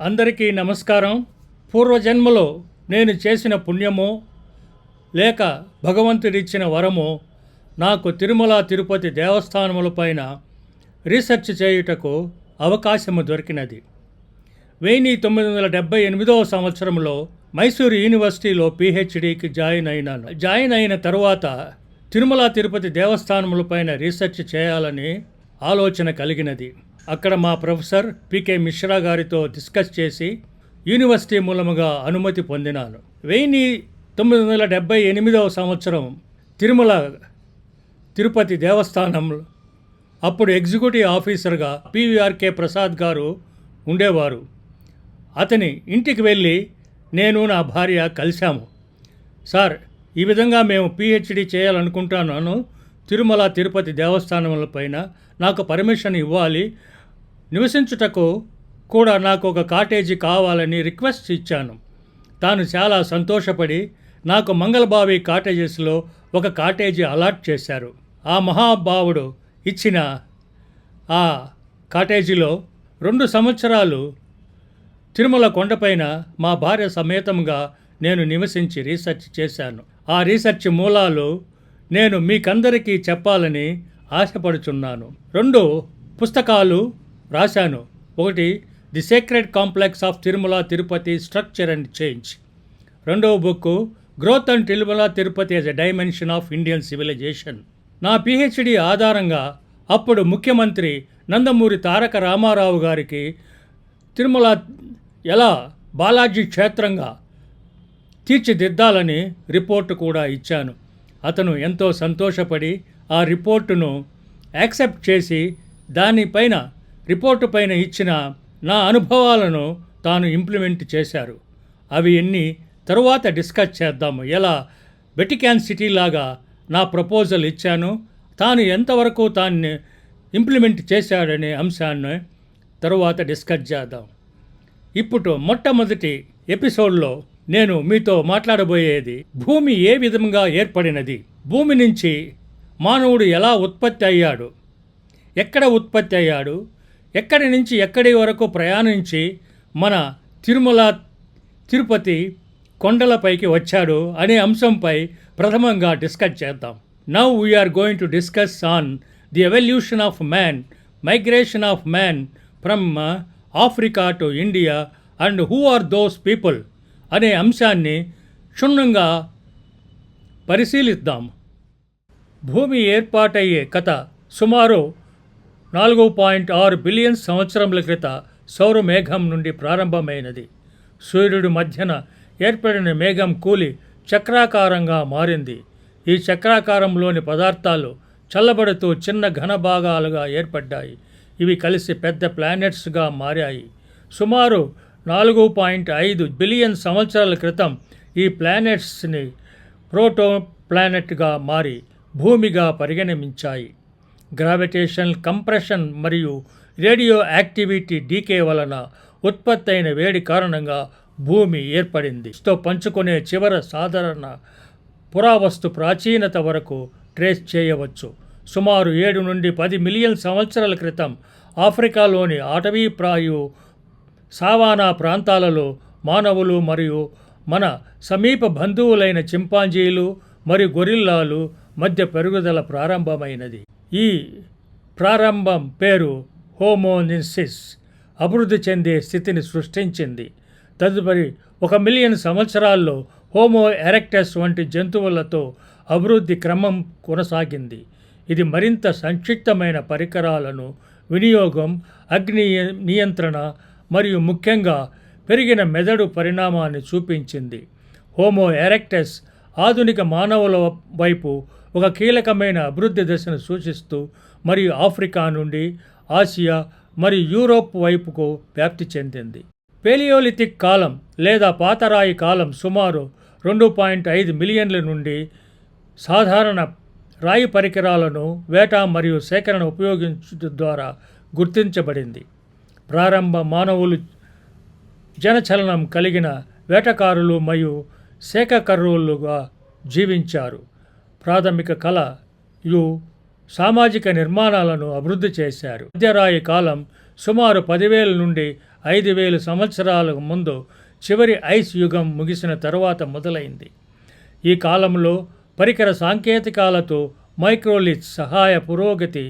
అందరికీ నమస్కారం. పూర్వజన్మలో నేను చేసిన పుణ్యమో లేక భగవంతుడిచ్చిన వరమో నాకు తిరుమల తిరుపతి దేవస్థానములపైన రీసెర్చ్ చేయుటకు అవకాశము దొరికినది. 1978వ సంవత్సరంలో మైసూరు యూనివర్సిటీలో పిహెచ్డికి జాయిన్ అయిన తరువాత తిరుమల తిరుపతి దేవస్థానములపైన రీసెర్చ్ చేయాలని ఆలోచన కలిగినది. అక్కడ మా ప్రొఫెసర్ పికే మిశ్రా గారితో డిస్కస్ చేసి యూనివర్సిటీ మూలముగా అనుమతి పొందినాను. 1978వ సంవత్సరం తిరుమల తిరుపతి దేవస్థానం అప్పుడు ఎగ్జిక్యూటివ్ ఆఫీసర్గా పివిఆర్కే ప్రసాద్ గారు ఉండేవారు. అతని ఇంటికి వెళ్ళి నేను నా భార్య కలిశాము. సార్, ఈ విధంగా మేము పిహెచ్డి చేయాలనుకుంటున్నాను, తిరుమల తిరుపతి దేవస్థానములపైన నాకు పర్మిషన్ ఇవ్వాలి, నివసించుటకు కూడా నాకు ఒక కాటేజీ కావాలని రిక్వెస్ట్ ఇచ్చాను. తాను చాలా సంతోషపడి నాకు మంగళబావి కాటేజెస్లో ఒక కాటేజీ అలాట్ చేశారు. ఆ మహాభావుడు ఇచ్చిన ఆ కాటేజీలో 2 సంవత్సరాలు తిరుమల కొండపైన మా భార్య సమేతంగా నేను నివసించి రీసెర్చ్ చేశాను. ఆ రీసెర్చ్ మూలాలు నేను మీకందరికీ చెప్పాలని ఆశపడుచున్నాను. 2 పుస్తకాలు రాశాను. ఒకటి the secret complex of Tirumala Tirupati structure and change. రెండవ book growth and Tirumala Tirupati as a dimension of Indian civilisation. నా పిహెచ్డి ఆధారంగా అప్పుడు ముఖ్యమంత్రి నందమూరి తారక రామారావు గారికి తిరుమల ఎలా బాలాజీ క్షేత్రంగా తీర్చిదిద్దాలని రిపోర్టు కూడా ఇచ్చాను. అతను ఎంతో సంతోషపడి ఆ రిపోర్టును యాక్సెప్ట్ చేసి దానిపైన రిపోర్టు పైన ఇచ్చిన నా అనుభవాలను తాను ఇంప్లిమెంట్ చేశారు. అవి ఎన్ని తరువాత డిస్కస్ చేద్దాము. ఎలా వెటికాన్ సిటీ లాగా నా ప్రపోజల్ ఇచ్చాను, తాను ఎంతవరకు తాన్ని ఇంప్లిమెంట్ చేశాడనే అంశాన్ని తరువాత డిస్కస్ చేద్దాం. ఇప్పుడు మొట్టమొదటి ఎపిసోడ్లో నేను మీతో మాట్లాడబోయేది భూమి ఏ విధంగా ఏర్పడినది, భూమి నుంచి మానవుడు ఎలా ఉత్పత్తి అయ్యాడు, ఎక్కడ ఉత్పత్తి అయ్యాడు, ఎక్కడి నుంచి ఎక్కడి వరకు ప్రయాణించి మన తిరుమల తిరుపతి కొండలపైకి వచ్చాడు అనే అంశంపై ప్రథమంగా డిస్కస్ చేద్దాం. Now we're going to discuss on the evolution of man, migration of man from Africa to India and who are those people అనే అంశాన్ని క్షుణ్ణంగా పరిశీలిద్దాం. భూమి ఏర్పాటయ్యే కథ సుమారు 4.6 బిలియన్ సంవత్సరముల క్రిత సౌర మేఘం నుండి ప్రారంభమైనది. సూర్యుడి మధ్యన ఏర్పడిన మేఘం కూలి చక్రాకారంగా మారింది. ఈ చక్రాకారంలోని పదార్థాలు చల్లబడుతూ చిన్న ఘన భాగాలుగా ఏర్పడ్డాయి. ఇవి కలిసి పెద్ద ప్లానెట్స్గా మారాయి. సుమారు 4.5 బిలియన్ సంవత్సరాల క్రితం ఈ ప్లానెట్స్ని ప్రోటో ప్లానెట్గా మారి భూమిగా పరిగణించాయి. గ్రావిటేషన్, కంప్రెషన్ మరియు రేడియో యాక్టివిటీ డీకే వలన ఉత్పత్తి అయిన వేడి కారణంగా భూమి ఏర్పడింది. తో పంచుకునే చివర సాధారణ పురావస్తు ప్రాచీనత వరకు ట్రేస్ చేయవచ్చు. సుమారు 7 నుండి 10 మిలియన్ సంవత్సరాల క్రితం ఆఫ్రికాలోని అటవీప్రాయు సావానా ప్రాంతాలలో మానవులు మరియు మన సమీప బంధువులైన చింపాంజీలు మరియు గొరిల్లాలు మధ్య పెరుగుదల ప్రారంభమైనది. ఈ ప్రారంభం పేరు హోమోనిసిస్ అభివృద్ధి చెందే స్థితిని సృష్టించింది. తదుపరి 1 మిలియన్ సంవత్సరాల్లో హోమో ఎరెక్టస్ వంటి జంతువులతో అభివృద్ధి క్రమం కొనసాగింది. ఇది మరింత సంక్షిప్తమైన పరికరాలను వినియోగం, అగ్ని నియంత్రణ మరియు ముఖ్యంగా పెరిగిన మెదడు పరిణామాన్ని చూపించింది. హోమో ఎరెక్టస్ ఆధునిక మానవుల వైపు ఒక కీలకమైన అభివృద్ధి దశను సూచిస్తూ మరియు ఆఫ్రికా నుండి ఆసియా మరియు యూరోప్ వైపుకు వ్యాప్తి చెందింది. పేలియోలిథిక్ కాలం లేదా పాతరాయి కాలం సుమారు 2.5 మిలియన్ల నుండి సాధారణ రాయి పరికరాలను వేట మరియు సేకరణ ఉపయోగించడం ద్వారా గుర్తించబడింది. ప్రారంభ మానవులు జనచలనం కలిగిన వేటకారులు మరియు సేకకర్రులుగా జీవించారు. ప్రాథమిక కళయు సామాజిక నిర్మాణాలను అభివృద్ధి చేశారు. మధ్యరాయి కాలం సుమారు 10,000 నుండి 5,000 సంవత్సరాల ముందు చివరి ఐస్ యుగం ముగిసిన తరువాత మొదలైంది. ఈ కాలంలో పరికర సాంకేతికాలతో మైక్రోలిత్ సహాయ పురోగతి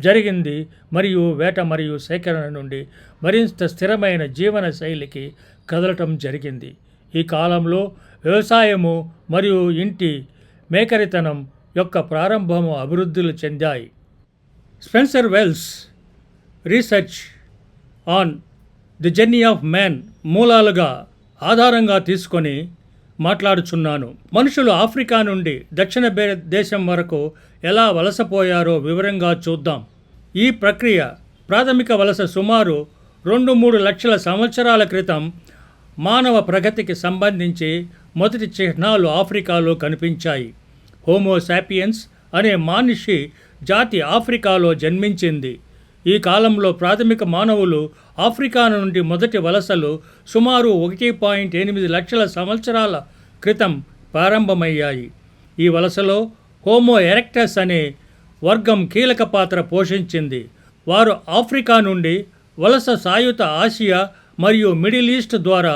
జరిగింది మరియు వేట మరియు సేకరణ నుండి మరింత స్థిరమైన జీవన శైలికి కదలటం జరిగింది. ఈ కాలంలో వ్యవసాయము మరియు ఇంటి మేకరితనం యొక్క ప్రారంభము అభివృద్ధులు చెందాయి. Spencer Wells research on the journey of man మూలాలుగా ఆధారంగా తీసుకొని మాట్లాడుచున్నాను. మనుషులు ఆఫ్రికా నుండి దక్షిణ దేశం వరకు ఎలా వలసపోయారో వివరంగా చూద్దాం. ఈ ప్రక్రియ ప్రాథమిక వలస సుమారు 2-3 లక్షల సంవత్సరాల క్రితం మానవ ప్రగతికి సంబంధించి మొదటి చిహ్నాలు ఆఫ్రికాలో కనిపించాయి. హోమో సాపియన్స్ అనే మానిషి జాతి ఆఫ్రికాలో జన్మించింది. ఈ కాలంలో ప్రాథమిక మానవులు ఆఫ్రికా నుండి మొదటి వలసలు సుమారు 1.8 లక్షల సంవత్సరాల క్రితం ప్రారంభమయ్యాయి. ఈ వలసలో హోమో ఎరెక్టస్ అనే వర్గం కీలక పాత్ర పోషించింది. వారు ఆఫ్రికా నుండి వలస సాయుధ ఆసియా మరియు మిడిల్ ఈస్ట్ ద్వారా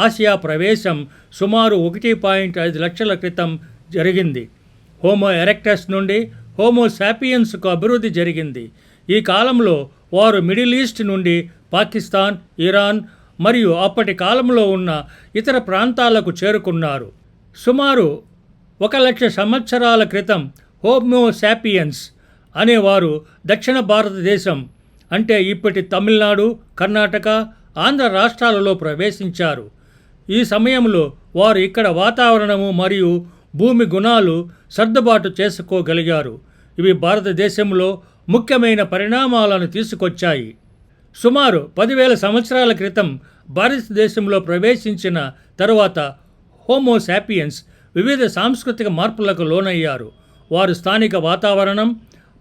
ఆసియా ప్రవేశం సుమారు 1.5 లక్షల క్రితం జరిగింది. హోమో ఎరెక్టస్ నుండి హోమో సాపియన్స్కు అభివృద్ధి జరిగింది. ఈ కాలంలో వారు మిడిల్ ఈస్ట్ నుండి పాకిస్తాన్, ఇరాన్ మరియు అప్పటి కాలంలో ఉన్న ఇతర ప్రాంతాలకు చేరుకున్నారు. సుమారు 1 లక్ష సంవత్సరాల క్రితం హోమో సాపియన్స్ అనేవారు దక్షిణ భారతదేశం అంటే ఇప్పటి తమిళనాడు, కర్ణాటక, ఆంధ్ర రాష్ట్రాలలో ప్రవేశించారు. ఈ సమయంలో వారు ఇక్కడ వాతావరణము మరియు భూమి గుణాలు సర్దుబాటు చేసుకోగలిగారు. ఇవి భారతదేశంలో ముఖ్యమైన పరిణామాలను తీసుకొచ్చాయి. సుమారు 10,000 సంవత్సరాల క్రితం భారతదేశంలో ప్రవేశించిన తరువాత హోమో సాపియన్స్ వివిధ సాంస్కృతిక మార్పులకు లోనయ్యారు. వారు స్థానిక వాతావరణం,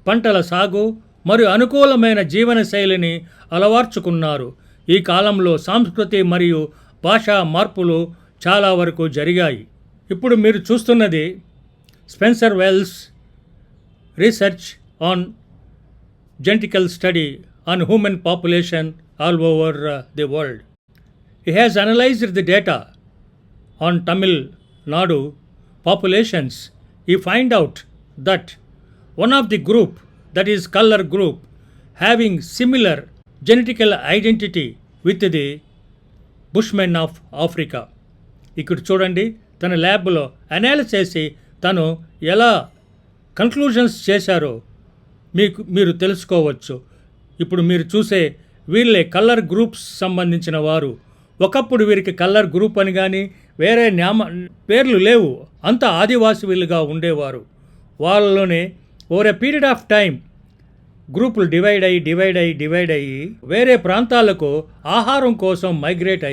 పంటల సాగు మరియు అనుకూలమైన జీవన శైలిని అలవర్చుకున్నారు. ఈ కాలంలో సంస్కృతి మరియు భాషా మార్పులు చాలా వరకు జరిగాయి. ఇప్పుడు మీరు చూస్తున్నది Spencer Wells research on genetical study on human population all over the world. He has analyzed the data on Tamil Nadu populations. He find out that one of the group, that is color group, having similar genetical identity with the Bushmen of Africa. ఇక్కడ చూడండి, తన ల్యాబ్లో analysis చేసి తను ఎలా conclusions చేశారో మీరు తెలుసుకోవచ్చు. ఇప్పుడు మీరు చూసే వీళ్ళే కలర్ గ్రూప్స్ సంబంధించిన వారు. ఒకప్పుడు వీరికి కలర్ గ్రూప్ అని కానీ వేరే పేర్లు లేవు. అంతా ఆదివాసీలుగా ఉండేవారు. వాళ్ళలోనే over a period of time గ్రూపులు డివైడ్ అయ్యి వేరే ప్రాంతాలకు ఆహారం కోసం మైగ్రేట్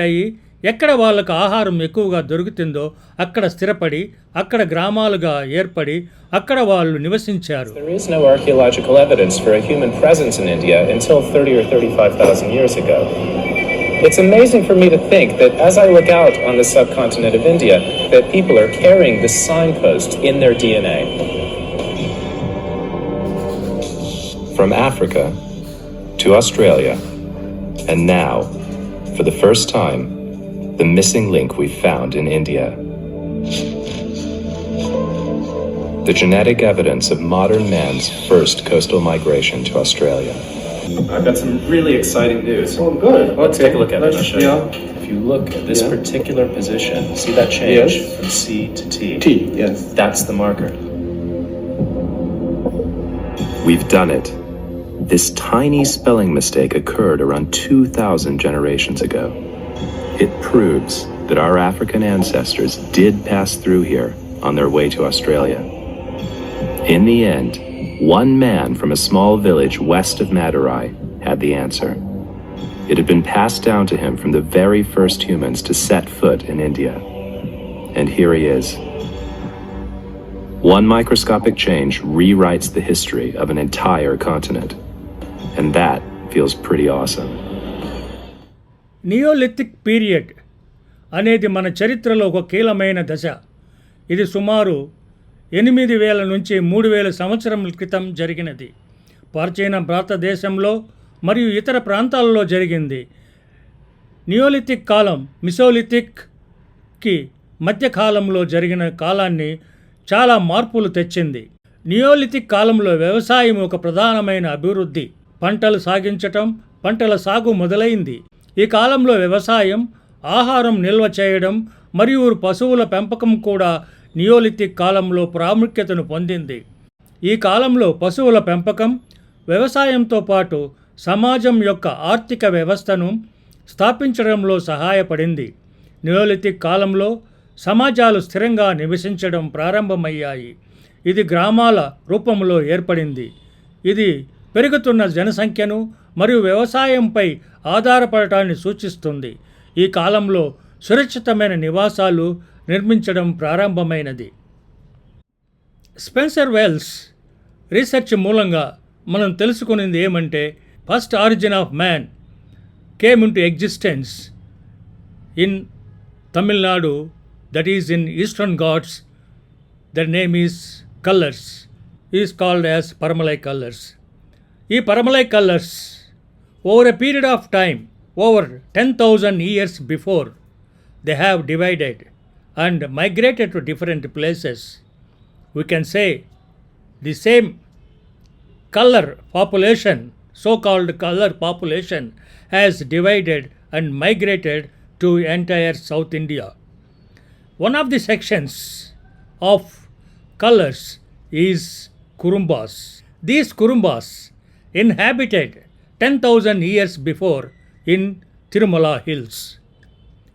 అయ్యి ఎక్కడ వాళ్ళకు ఆహారం ఎక్కువగా దొరుకుతుందో అక్కడ స్థిరపడి అక్కడ గ్రామాలుగా ఏర్పడి అక్కడ వాళ్ళు నివసించారు. There is no archaeological evidence for a human presence in India until 30 or 35,000 years ago. It's amazing for me to think that as I look out on the subcontinent of India, that people are carrying this signpost in their DNA. From Africa to Australia, and now, for the first time, the missing link we found in India. The genetic evidence of modern man's first coastal migration to Australia. I've got some really exciting news. Oh, good. Let's take a look at it. I'll show you. Yeah. If you look at this particular position, see that change from C to T? T, yes. That's the marker. We've done it. This tiny spelling mistake occurred around 2,000 generations ago. It proves that our African ancestors did pass through here on their way to Australia. In the end, one man from a small village west of Madurai had the answer. It had been passed down to him from the very first humans to set foot in India. And here he is. One microscopic change rewrites the history of an entire continent. And that feels pretty awesome. Neolithic period అనేది మన చరిత్రలో ఒక కీలకమైన దశ. ఇది సుమారు 8,000 నుంచి 3,000 సంవత్సరముల క్రితం జరిగినది. ప్రాచీన భారతదేశంలో మరియు ఇతర ప్రాంతాలలో జరిగింది. నియోలిథిక్ కాలం మిసోలిథిక్కి మధ్యకాలంలో జరిగిన కాలాన్ని చాలా మార్పులు తెచ్చింది. నియోలిథిక్ కాలంలో వ్యవసాయం ఒక ప్రధానమైన అభివృద్ధి. పంటలు సాగించటం, పంటల సాగు మొదలైంది. ఈ కాలంలో వ్యవసాయం, ఆహారం నిల్వ చేయడం మరియు పశువుల పెంపకం కూడా నియోలిథిక్ కాలంలో ప్రాముఖ్యతను పొందింది. ఈ కాలంలో పశువుల పెంపకం వ్యవసాయంతో పాటు సమాజం యొక్క ఆర్థిక వ్యవస్థను స్థాపించడంలో సహాయపడింది. నియోలిథిక్ కాలంలో సమాజాలు స్థిరంగా నివసించడం ప్రారంభమయ్యాయి. ఇది గ్రామాల రూపంలో ఏర్పడింది. ఇది పెరుగుతున్న జనసంఖ్యను మరియు వ్యవసాయంపై ఆధారపడటాన్ని సూచిస్తుంది. ఈ కాలంలో సురక్షితమైన నివాసాలు నిర్మించడం ప్రారంభమైనది. స్పెన్సర్ వెల్స్ రీసెర్చ్ మూలంగా మనం తెలుసుకునేది ఏమంటే, first origin of man came into existence in Tamil Nadu, that is in Eastern Ghats. Their name is Kallars, is called as Paramalai Kallars. ఈ Paramalai Kallars over a period of time, over 10,000 years before, they have divided and migrated to different places. We can say the same color population, so-called color population, has divided and migrated to entire South India. One of the sections of colors is Kurumbas. These Kurumbas inhabited 10,000 years before in Tirumala Hills.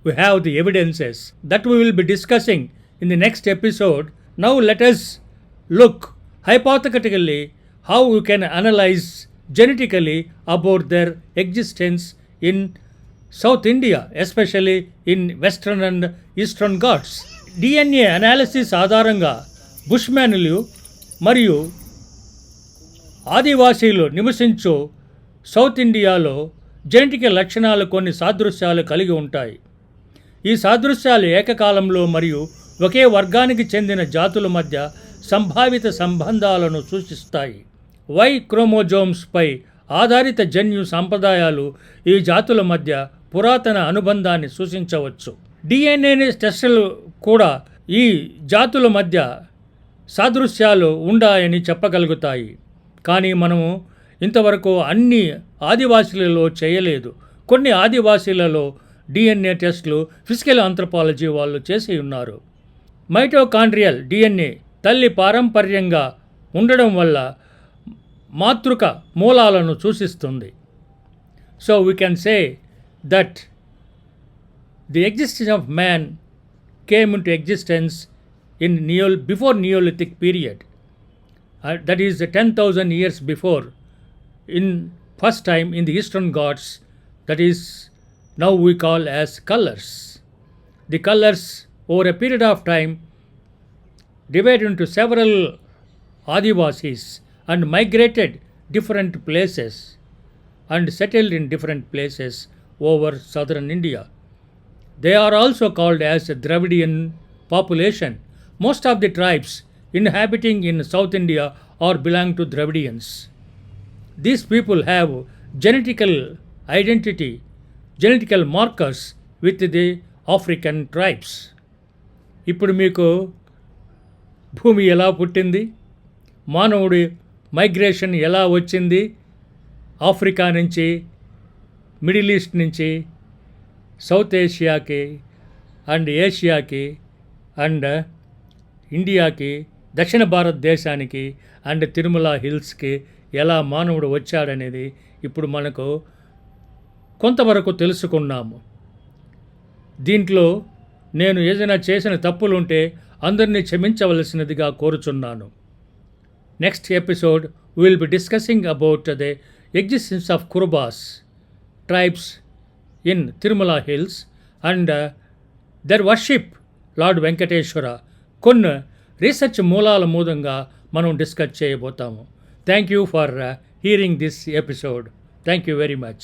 We have the evidences that we will be discussing in the next episode. Now let us look hypothetically how we can analyze genetically about their existence in South India, especially in Western and Eastern Ghats. DNA analysis ఆధారంగా బుష్మ్యానులు మరియు ఆదివాసీలు నివసించు south ఇండియాలో genetic లక్షణాలు కొన్ని సాదృశ్యాలు కలిగి ఉంటాయి. ఈ సాదృశ్యాలు ఏకకాలంలో మరియు ఒకే వర్గానికి చెందిన జాతుల మధ్య సంభావిత సంబంధాలను సూచిస్తాయి. వై క్రోమోజోమ్స్పై ఆధారిత జన్యు సంప్రదాయాలు ఈ జాతుల మధ్య పురాతన అనుబంధాన్ని సూచించవచ్చు. డిఎన్ఏ టెస్టులు కూడా ఈ జాతుల మధ్య సాదృశ్యాలు ఉండాయని చెప్పగలుగుతాయి. కానీ మనము ఇంతవరకు అన్ని ఆదివాసీలలో చేయలేదు. కొన్ని ఆదివాసీలలో డిఎన్ఏ టెస్టులు ఫిజికల్ ఆంథ్రోపాలజీ వాళ్ళు చేసి ఉన్నారు. మైటోకాండ్రియల్ డిఎన్ఏ తల్లి పారంపర్యంగా ఉండడం వల్ల మాతృక మూలాలను సూచిస్తుంది. So we can say that the existence of man came into existence in before neolithic period. That is 10,000 years before, in first time in the Eastern Ghats, that is now we call as colors. The colors over a period of time divided into several Adivasis and migrated different places and settled in different places over southern India. They are also called as a Dravidian population. Most of the tribes inhabiting in South India are belong to Dravidians. These people have genetical identity, genetical markers with the African tribes. ఇప్పుడు మీకు భూమి ఎలా పుట్టింది, మానవుడి migration ఎలా వచ్చింది, Africa నుంచి, middle east నుంచి సౌత్ ఏషియాకి అండ్ ఏషియాకి అండ్ ఇండియాకి, దక్షిణ భారతదేశానికి అండ్ తిరుమల హిల్స్కి ఎలా మానవుడు వచ్చాడనేది ఇప్పుడు మనకు కొంతవరకు తెలుసుకున్నాము. దీంట్లో నేను ఏదైనా చేసిన తప్పులుంటే అందరినీ క్షమించవలసినదిగా కోరుచున్నాను. Next episode we will be discussing about the existence of Kurubas tribes in Tirumala Hills and their worship Lord Venkateshwara. కొన్ని రీసెర్చ్ మూలాల మూలంగా మనం డిస్కస్ చేయబోతాము. Thank you for hearing this episode. Thank you very much.